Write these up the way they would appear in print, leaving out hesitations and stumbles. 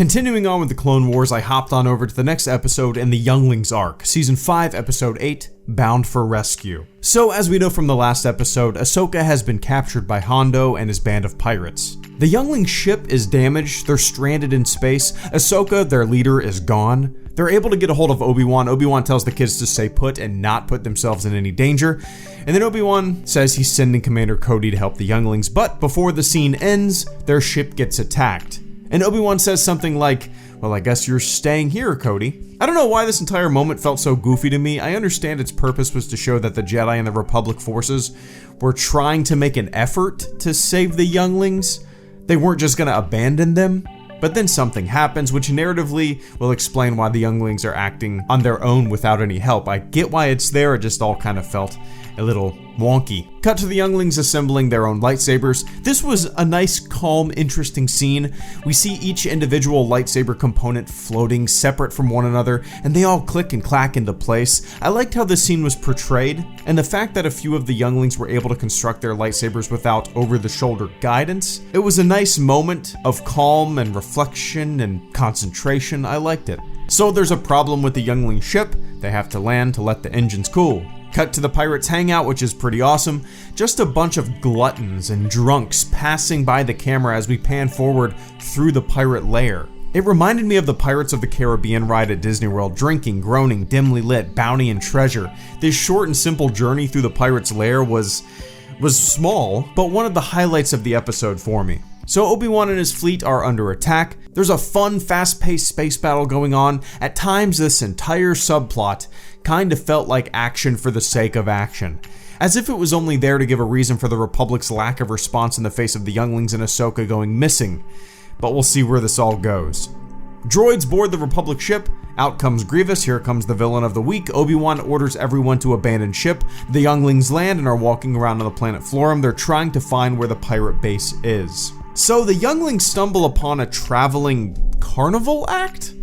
Continuing on with the Clone Wars, I hopped on over to the next episode in the Younglings arc, Season 5, Episode 8, Bound for Rescue. So, as we know from the last episode, Ahsoka has been captured by Hondo and his band of pirates. The Youngling ship is damaged, they're stranded in space, Ahsoka, their leader, is gone. They're able to get a hold of Obi-Wan. Obi-Wan tells the kids to stay put and not put themselves in any danger. And then Obi-Wan says he's sending Commander Cody to help the Younglings, but before the scene ends, their ship gets attacked. And Obi-Wan says something like, "Well, I guess you're staying here, Cody." I don't know why this entire moment felt so goofy to me. I understand its purpose was to show that the Jedi and the Republic forces were trying to make an effort to save the Younglings. They weren't just gonna abandon them. But then something happens, which narratively will explain why the Younglings are acting on their own without any help. I get why it's there, it just all kind of felt a little wonky. Cut to the Younglings assembling their own lightsabers. This was a nice, calm, interesting scene. We see each individual lightsaber component floating separate from one another, and they all click and clack into place. I liked how this scene was portrayed, and the fact that a few of the Younglings were able to construct their lightsabers without over-the-shoulder guidance. It was a nice moment of calm and reflection and concentration. I liked it. So there's a problem with the Youngling ship. They have to land to let the engines cool. Cut to the pirates' hangout, which is pretty awesome. Just a bunch of gluttons and drunks passing by the camera as we pan forward through the pirate lair. It reminded me of the Pirates of the Caribbean ride at Disney World, drinking, groaning, dimly lit, bounty and treasure. This short and simple journey through the pirates' lair was small, but one of the highlights of the episode for me. So Obi-Wan and his fleet are under attack. There's a fun, fast-paced space battle going on. At times, this entire subplot kind of felt like action for the sake of action, as if it was only there to give a reason for the Republic's lack of response in the face of the Younglings and Ahsoka going missing. But we'll see where this all goes. Droids board the Republic ship. Out comes Grievous. Here comes the villain of the week. Obi-Wan orders everyone to abandon ship. The Younglings land and are walking around on the planet Florum. They're trying to find where the pirate base is. So the Younglings stumble upon a traveling carnival act?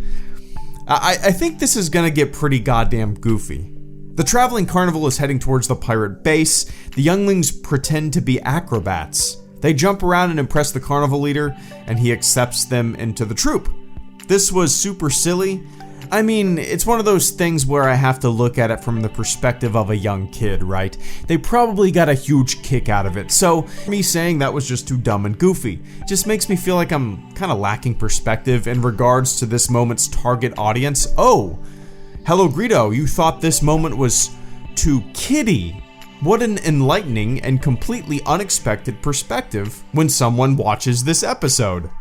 I think this is gonna get pretty goddamn goofy. The traveling carnival is heading towards the pirate base. The Younglings pretend to be acrobats. They jump around and impress the carnival leader, and he accepts them into the troupe. This was super silly. I mean, it's one of those things where I have to look at it from the perspective of a young kid, right? They probably got a huge kick out of it, so me saying that was just too dumb and goofy just makes me feel like I'm kind of lacking perspective in regards to this moment's target audience. Oh, HelloGreedo, you thought this moment was too kiddie. What an enlightening and completely unexpected perspective when someone watches this episode.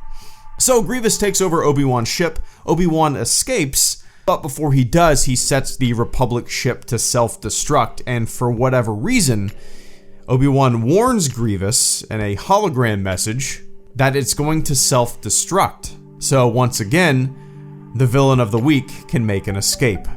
So Grievous takes over Obi-Wan's ship. Obi-Wan escapes, but before he does, he sets the Republic ship to self-destruct, and for whatever reason, Obi-Wan warns Grievous in a hologram message that it's going to self-destruct. So once again, the villain of the week can make an escape.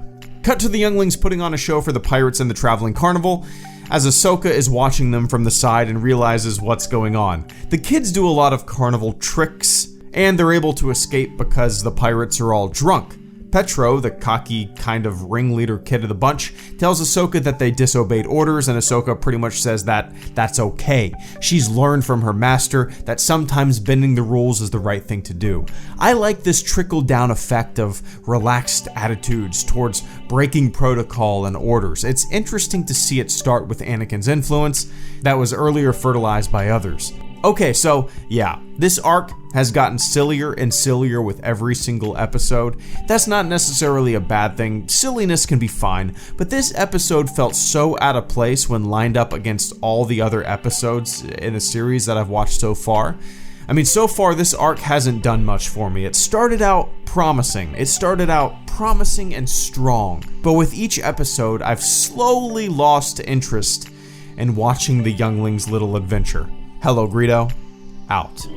Cut to the Younglings putting on a show for the pirates in the traveling carnival, as Ahsoka is watching them from the side and realizes what's going on. The kids do a lot of carnival tricks, and they're able to escape because the pirates are all drunk. Petro, the cocky kind of ringleader kid of the bunch, tells Ahsoka that they disobeyed orders, and Ahsoka pretty much says that that's okay. She's learned from her master that sometimes bending the rules is the right thing to do. I like this trickle-down effect of relaxed attitudes towards breaking protocol and orders. It's interesting to see it start with Anakin's influence that was earlier fertilized by others. Okay, so yeah, this arc has gotten sillier and sillier with every single episode. That's not necessarily a bad thing. Silliness can be fine, but this episode felt so out of place when lined up against all the other episodes in a series that I've watched so far. I mean, so far this arc hasn't done much for me. It started out promising. And strong. But with each episode, I've slowly lost interest in watching the Younglings' little adventure. HelloGreedo, out.